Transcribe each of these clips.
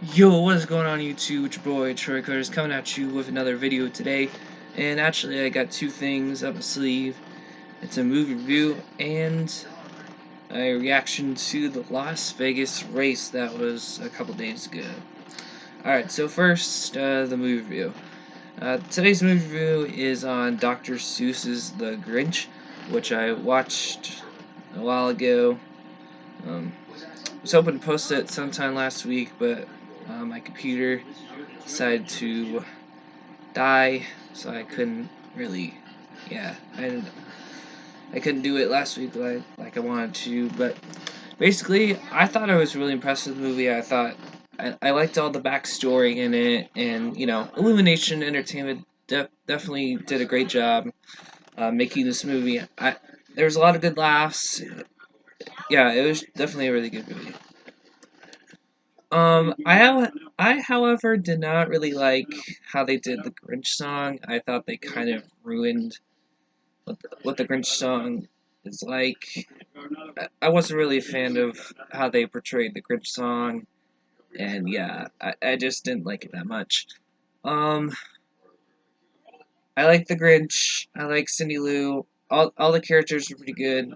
Yo, what is going on YouTube? It's your boy Troy Curtis coming at you with another video today. And actually I got two things up my sleeve. It's a movie review and a reaction to the Las Vegas race that was a couple days ago. Alright, so first, the movie review. Today's movie review is on Dr. Seuss's The Grinch, which I watched a while ago. I was hoping to post it sometime last week, but my computer decided to die, so I couldn't really, yeah, I couldn't do it last week like I wanted to. But basically, I thought I was really impressed with the movie. I thought I liked all the backstory in it, and Illumination Entertainment definitely did a great job making this movie. There was a lot of good laughs. Yeah, it was definitely a really good movie. I, however, did not really like how they did the Grinch song. I thought they kind of ruined what the Grinch song is like. I wasn't really a fan of how they portrayed the Grinch song, and yeah, I just didn't like it that much. Um, I like the Grinch. I like Cindy Lou. All the characters were pretty good.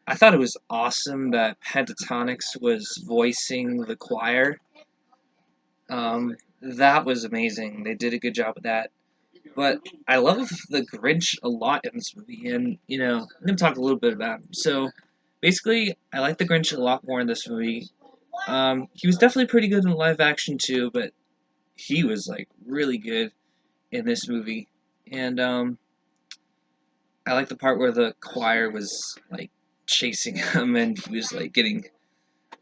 I thought it was awesome that Pentatonix was voicing the choir. That was amazing. They did a good job with that. But I love the Grinch a lot in this movie, and I'm gonna talk a little bit about him. So, basically, I like the Grinch a lot more in this movie. He was definitely pretty good in live action too, but he was like really good in this movie. And I like the part where the choir was like chasing him, and he was like getting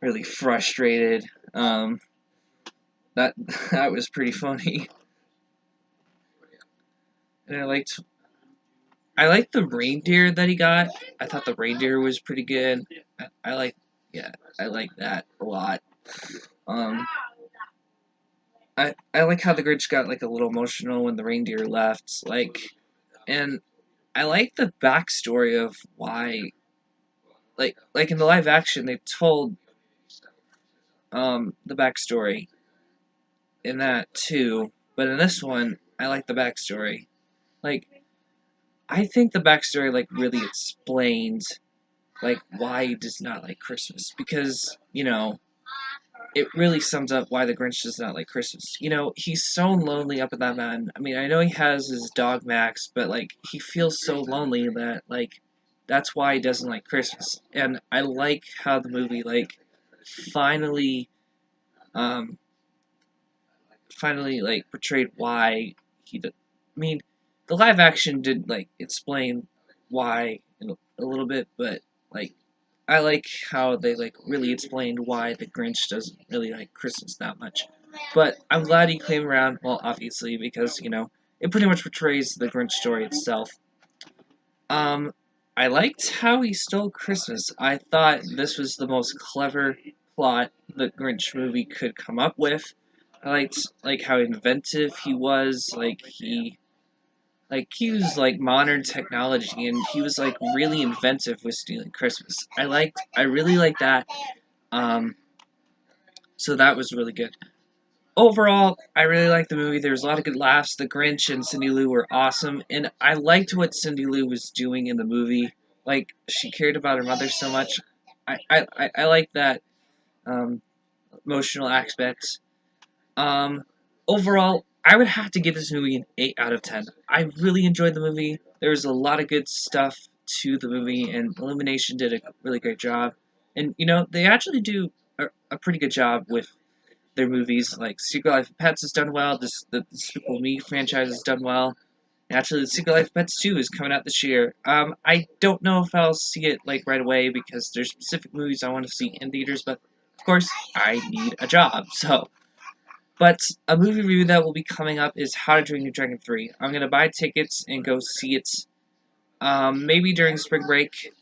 really frustrated. That that was pretty funny. And I liked the reindeer that he got. I thought the reindeer was pretty good. I like, yeah, I like that a lot. Um, I like how the Grinch got like a little emotional when the reindeer left. And I like the backstory of why, like in the live action, they told the backstory in that too. But in this one, I like the backstory. Like, I think the backstory like really explains like why he does not like Christmas, because it really sums up why the Grinch does not like Christmas. He's so lonely up in that mountain. I mean, I know he has his dog Max, but like he feels so lonely that like that's why he doesn't like Christmas. And I like how the movie like finally um like portrayed why he did. I mean, the live action did like explain why in a little bit, but like I like how they like really explained why the Grinch doesn't really like Christmas that much. But I'm glad he came around. Well, obviously because it pretty much portrays the Grinch story itself. Um, I liked how he stole Christmas. I thought this was the most clever plot the Grinch movie could come up with. I liked like how inventive he was. He used like modern technology, and he was like really inventive with stealing Christmas. I really liked that. Um, so that was really good. Overall, I really liked the movie. There was a lot of good laughs. The Grinch and Cindy Lou were awesome, and I liked what Cindy Lou was doing in the movie. Like, she cared about her mother so much. I like that um, emotional aspect. Um, Overall, I would have to give this movie an 8 out of 10. I really enjoyed the movie. There was a lot of good stuff to the movie, and Illumination did a really great job. And, they actually do a pretty good job with their movies. Like, Secret Life of Pets has done well, the Despicable Me franchise has done well. And actually, the Secret Life of Pets 2 is coming out this year. I don't know if I'll see it, like, right away, because there's specific movies I want to see in theaters, but, of course, I need a job, so... But a movie review that will be coming up is How to Train Your Dragon 3. I'm going to buy tickets and go see it maybe during spring break.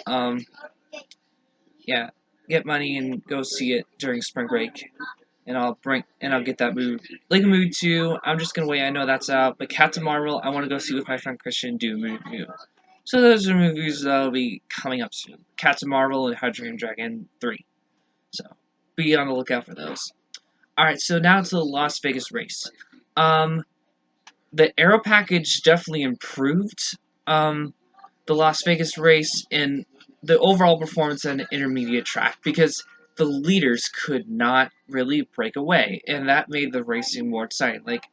Um, yeah, get money and go see it during spring break. And I'll get that movie. Lego Movie 2, I'm just going to wait. I know that's out. But Captain Marvel, I want to go see with my friend Christian and do a movie review. So those are movies that'll be coming up soon. Captain Marvel and How to Train Your Dragon 3. So be on the lookout for those. Alright, so now to the Las Vegas race. Um, the aero package definitely improved the Las Vegas race and the overall performance on the intermediate track because the leaders could not really break away, and that made the racing more exciting. Like,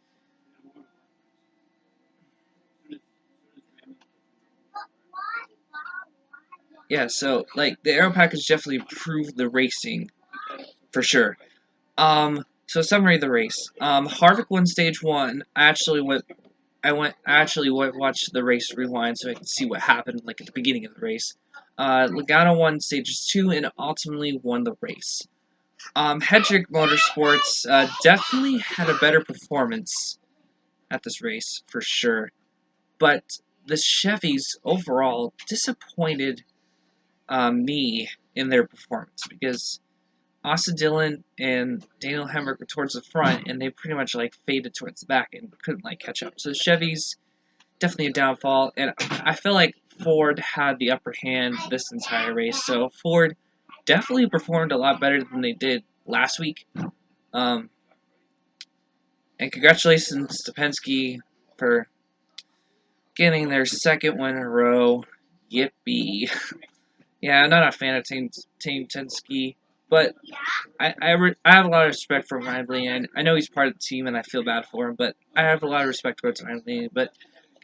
yeah, so like the aero package definitely improved the racing for sure. So summary of the race. Harvick won stage one. I watched the race rewind so I could see what happened like at the beginning of the race. Logano won stages two and ultimately won the race. Hedrick Motorsports definitely had a better performance at this race for sure, but the Chevys overall disappointed me in their performance because Austin Dillon and Daniel Hemrick were towards the front, and they pretty much like faded towards the back and couldn't like catch up. So the Chevys definitely a downfall, and I feel like Ford had the upper hand this entire race. So Ford definitely performed a lot better than they did last week. Um, and congratulations to Penske for getting their second win in a row. Yippee! Yeah, I'm not a fan of Team Penske, but I have a lot of respect for Ryan Blaney. I know he's part of the team, and I feel bad for him, but I have a lot of respect towards Ryan Blaney. But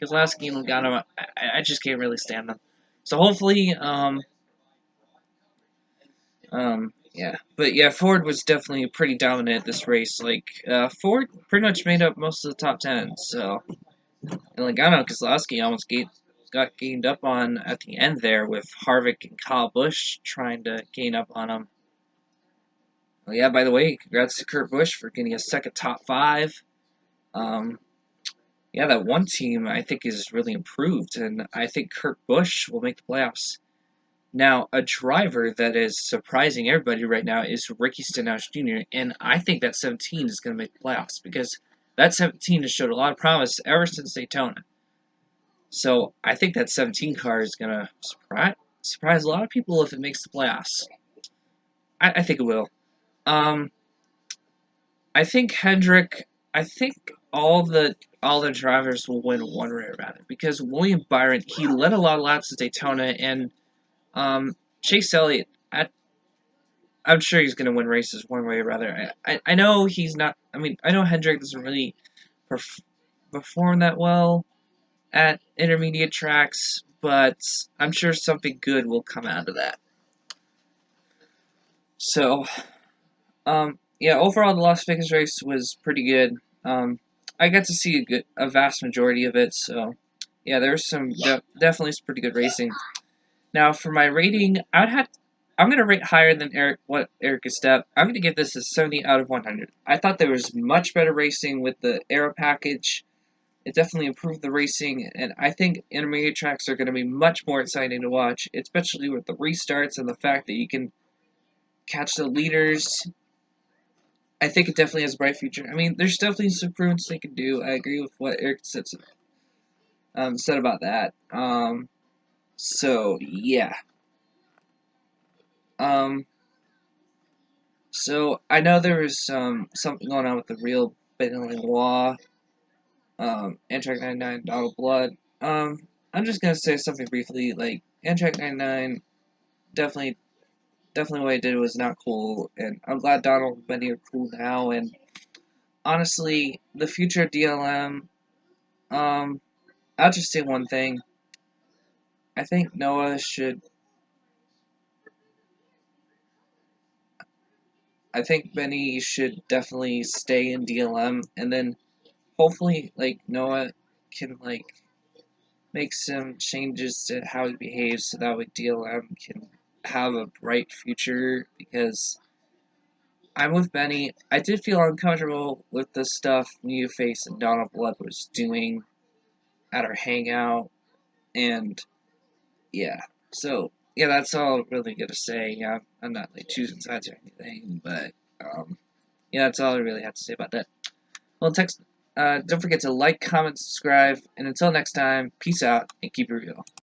Keselowski and Logano, I just can't really stand them. So hopefully, yeah. But yeah, Ford was definitely pretty dominant this race. Like, Ford pretty much made up most of the top 10. So, and Logano and Keselowski almost got gained up on at the end there with Harvick and Kyle Busch trying to gain up on him. Well, yeah, by the way, congrats to Kurt Busch for getting a second top 5. Um, yeah, that one team I think is really improved, and I think Kurt Busch will make the playoffs. Now, a driver that is surprising everybody right now is Ricky Stenhouse Jr., and I think that 17 is going to make the playoffs because that 17 has showed a lot of promise ever since Daytona. So I think that 17 car is going to surprise a lot of people if it makes the playoffs. I think it will. Um, I think Hendrick. I think all the drivers will win one way or another because William Byron he led a lot of laps at Daytona and Chase Elliott. I'm sure he's going to win races one way or other. I know he's not. I mean, I know Hendrick doesn't really perform that well at intermediate tracks, but I'm sure something good will come out of that. So, yeah, overall the Las Vegas race was pretty good. I got to see a vast majority of it, so yeah, there's some definitely some pretty good racing. Now for my rating, I'm gonna rate higher than Eric Estep. I'm gonna give this a 70 out of 100. I thought there was much better racing with the aero package. It definitely improved the racing, and I think intermediate tracks are going to be much more exciting to watch, especially with the restarts and the fact that you can catch the leaders. I think it definitely has a bright future. I mean, there's definitely some improvements they can do. I agree with what Eric said about that. So yeah. Um, so I know there was something going on with the real Benoit, Amtrak 99, Donald Blood. I'm just gonna say something briefly. Like Amtrak 99, definitely what he did was not cool, and I'm glad Donald and Benny are cool now. And honestly, the future of DLM, I'll just say one thing. I think Noah should. I think Benny should definitely stay in DLM, and then hopefully, like Noah can like make some changes to how he behaves, so that way DLM can have a bright future. Because I'm with Benny. I did feel uncomfortable with the stuff New Face and Donald Blood was doing at our hangout, and yeah. So yeah, that's all I'm really gonna say. Yeah, I'm not like choosing sides or anything, but yeah, that's all I really have to say about that. Well, don't forget to like, comment, subscribe, and until next time, peace out and keep it real.